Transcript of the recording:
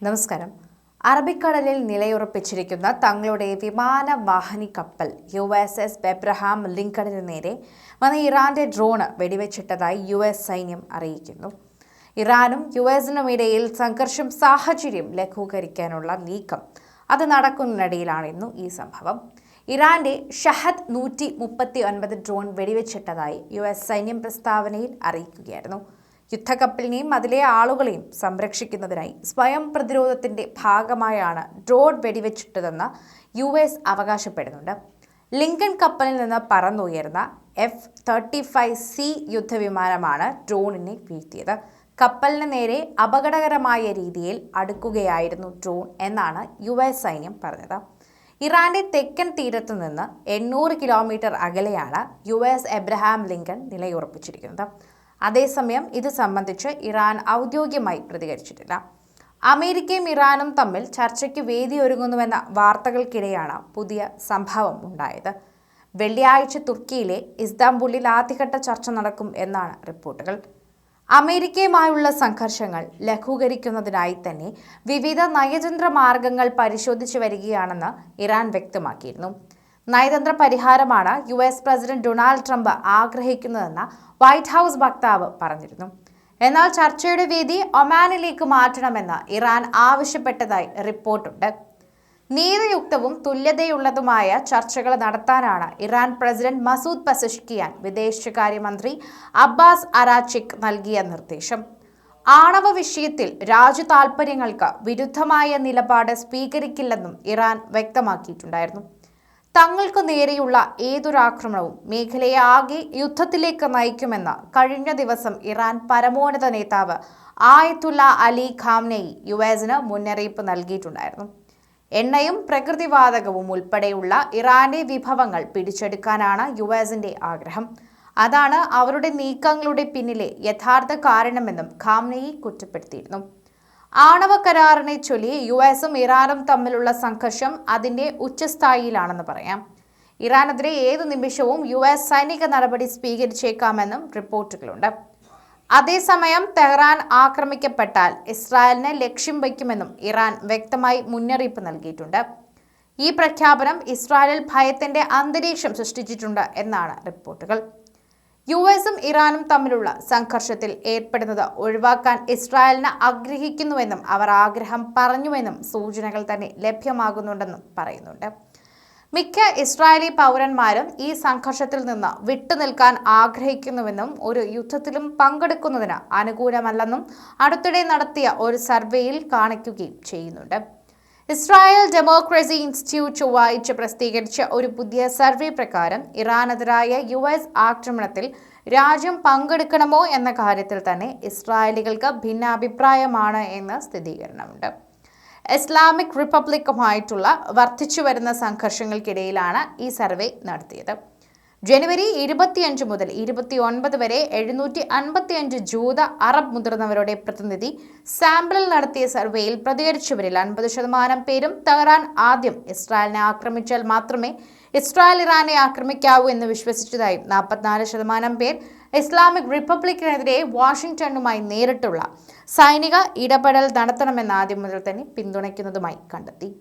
നമസ്കാരം. അറബിക്കടലിൽ നിലയുറപ്പിച്ചിരിക്കുന്ന തങ്ങളുടെ വിമാനവാഹിനി കപ്പൽ USS എബ്രഹാം ലിങ്കണിന് നേരെ വന്ന ഇറാന്റെ ഡ്രോൺ വെടിവെച്ചിട്ടതായി US സൈന്യം അറിയിക്കുന്നു. ഇറാനും US-നും ഇടയിൽ സംഘർഷം സാഹചര്യം ലഘൂകരിക്കാനുള്ള നീക്കം അത് നടക്കുന്നതിനിടയിലാണിന്നു ഈ സംഭവം. ഇറാന്റെ ഷഹദ് 139 ഡ്രോൺ വെടിവെച്ചിട്ടതായി US സൈന്യം പ്രസ്താവനയിൽ അറിയിക്കുകയായിരുന്നു. യുദ്ധക്കപ്പലിനെയും അതിലെ ആളുകളെയും സംരക്ഷിക്കുന്നതിനായി സ്വയം പ്രതിരോധത്തിന്റെ ഭാഗമായാണ് ഡ്രോൺ വെടിവെച്ചിട്ടതെന്ന് US അവകാശപ്പെടുന്നുണ്ട്. ലിങ്കൺ കപ്പലിൽ നിന്ന് പറന്നുയർന്ന F-35C യുദ്ധവിമാനമാണ് ഡ്രോണിനെ വീഴ്ത്തിയത്. കപ്പലിന് നേരെ അപകടകരമായ രീതിയിൽ അടുക്കുകയായിരുന്നു ഡ്രോൺ എന്നാണ് US സൈന്യം പറഞ്ഞത്. ഇറാന്റെ തെക്കൻ തീരത്തു നിന്ന് 800 കിലോമീറ്റർ അകലെയാണ് US എബ്രഹാം ലിങ്കൺ നിലയുറപ്പിച്ചിരിക്കുന്നത്. അതേസമയം ഇത് സംബന്ധിച്ച് ഇറാൻ ഔദ്യോഗികമായി പ്രതികരിച്ചിട്ടില്ല. അമേരിക്കയും ഇറാനും തമ്മിൽ ചർച്ചയ്ക്ക് വേദിയൊരുങ്ങുന്നുവെന്ന വാർത്തകൾക്കിടെയാണ് പുതിയ സംഭവം ഉണ്ടായത്. വെള്ളിയാഴ്ച തുർക്കിയിലെ ഇസ്താംബുളിൽ ആദ്യഘട്ട ചർച്ച നടക്കും എന്നാണ് റിപ്പോർട്ടുകൾ. അമേരിക്കയുമായുള്ള സംഘർഷങ്ങൾ ലഘൂകരിക്കുന്നതിനായി തന്നെ വിവിധ നയതന്ത്ര മാർഗങ്ങൾ പരിശോധിച്ചു വരികയാണെന്ന് ഇറാൻ വ്യക്തമാക്കിയിരുന്നു. നയതന്ത്ര പരിഹാരമാണ് US പ്രസിഡന്റ് ഡൊണാൾഡ് ട്രംപ് ആഗ്രഹിക്കുന്നതെന്ന് വൈറ്റ് ഹൗസ് വക്താവ് പറഞ്ഞിരുന്നു. എന്നാൽ ചർച്ചയുടെ വേദി ഒമാനിലേക്ക് മാറ്റണമെന്ന് ഇറാൻ ആവശ്യപ്പെട്ടതായി റിപ്പോർട്ടുണ്ട്. നീതിയുക്തവും തുല്യതയുള്ളതുമായ ചർച്ചകൾ നടത്താനാണ് ഇറാൻ പ്രസിഡന്റ് മസൂദ് പെസഷ്കിയാൻ വിദേശകാര്യമന്ത്രി അബ്ബാസ് അറാച്ചിക്ക് നൽകിയ നിർദ്ദേശം. ആണവ വിഷയത്തിൽ രാജ്യ താൽപര്യങ്ങൾക്ക് വിരുദ്ധമായ നിലപാട് സ്വീകരിക്കില്ലെന്നും ഇറാൻ വ്യക്തമാക്കിയിട്ടുണ്ടായിരുന്നു. തങ്ങൾക്ക് നേരെയുള്ള ഏതൊരാക്രമണവും മേഖലയെ ആകെ യുദ്ധത്തിലേക്ക് നയിക്കുമെന്ന് കഴിഞ്ഞ ദിവസം ഇറാൻ പരമോന്നത നേതാവ് ആയത്തുള്ള അലി ഖാംനെയി US-ന് മുന്നറിയിപ്പ് നൽകിയിട്ടുണ്ടായിരുന്നു. എണ്ണയും പ്രകൃതിവാതകവും ഉൾപ്പെടെയുള്ള ഇറാന്റെ വിഭവങ്ങൾ പിടിച്ചെടുക്കാനാണ് US-ന്റെ ആഗ്രഹം. അതാണ് അവരുടെ നീക്കങ്ങളുടെ പിന്നിലെ യഥാർത്ഥ കാരണമെന്നും ഖാംനെയി കുറ്റപ്പെടുത്തിയിരുന്നു. ആണവ കരാറിനെ ചൊല്ലി US-ഉം ഇറാനും തമ്മിലുള്ള സംഘർഷം അതിന്റെ ഉച്ചസ്ഥായിയിലാണെന്ന് പറയാം. ഇറാനെതിരെ ഏതു നിമിഷവും US സൈനിക നടപടി സ്വീകരിച്ചേക്കാമെന്നും റിപ്പോർട്ടുകളുണ്ട്. അതേസമയം തെഹ്റാൻ ആക്രമിക്കപ്പെട്ടാൽ ഇസ്രായേലിനെ ലക്ഷ്യം വയ്ക്കുമെന്നും ഇറാൻ വ്യക്തമായി മുന്നറിയിപ്പ് നൽകിയിട്ടുണ്ട്. ഈ പ്രഖ്യാപനം ഇസ്രായേലിൽ ഭയത്തിന്റെ അന്തരീക്ഷം സൃഷ്ടിച്ചിട്ടുണ്ട് എന്നാണ് റിപ്പോർട്ടുകൾ. US-ഉം ഇറാനും തമ്മിലുള്ള സംഘർഷത്തിൽ ഏർപ്പെടുന്നത് ഒഴിവാക്കാൻ ഇസ്രായേലിന് ആഗ്രഹിക്കുന്നുവെന്നും അവർ ആഗ്രഹം പറഞ്ഞുവെന്നും സൂചനകൾ തന്നെ ലഭ്യമാകുന്നുണ്ടെന്നും പറയുന്നുണ്ട്. മിക്ക ഇസ്രായേലി പൗരന്മാരും ഈ സംഘർഷത്തിൽ നിന്ന് വിട്ടുനിൽക്കാൻ ആഗ്രഹിക്കുന്നുവെന്നും ഒരു യുദ്ധത്തിലും പങ്കെടുക്കുന്നതിന് അനുകൂലമല്ലെന്നും അടുത്തിടെ നടത്തിയ ഒരു സർവേയിൽ കാണിക്കുകയും ചെയ്യുന്നുണ്ട്. ഇസ്രായേൽ ഡെമോക്രസി ഇൻസ്റ്റിറ്റ്യൂട്ട് ചൊവ്വാഴ്ച പ്രസിദ്ധീകരിച്ച ഒരു പുതിയ സർവേ പ്രകാരം ഇറാനെതിരായ US ആക്രമണത്തിൽ രാജ്യം പങ്കെടുക്കണമോ എന്ന കാര്യത്തിൽ തന്നെ ഇസ്രായേലികൾക്ക് ഭിന്നാഭിപ്രായമാണ് എന്ന സ്ഥിരീകരണമുണ്ട്. ഇസ്ലാമിക് റിപ്പബ്ലിക്കുമായിട്ടുള്ള വർദ്ധിച്ചുവരുന്ന സംഘർഷങ്ങൾക്കിടയിലാണ് ഈ സർവേ നടത്തിയത്. ജനുവരി 25 മുതൽ 29 വരെ 755 ജൂത അറബ് മുതിർന്നവരുടെ പ്രതിനിധി സാമ്പിളിൽ നടത്തിയ സർവേയിൽ പ്രതികരിച്ചവരിൽ 50% പേരും തെഹ്റാൻ ആദ്യം ഇസ്രായേലിനെ ആക്രമിച്ചാൽ മാത്രമേ ഇസ്രായേൽ ഇറാനെ ആക്രമിക്കാവൂ എന്ന് വിശ്വസിച്ചതായും 44% പേർ ഇസ്ലാമിക് റിപ്പബ്ലിക്കിനെതിരെ വാഷിംഗ്ടണുമായി നേരിട്ടുള്ള സൈനിക ഇടപെടൽ നടത്തണമെന്ന് ആദ്യം മുതൽ തന്നെ പിന്തുണയ്ക്കുന്നതുമായി കണ്ടെത്തി.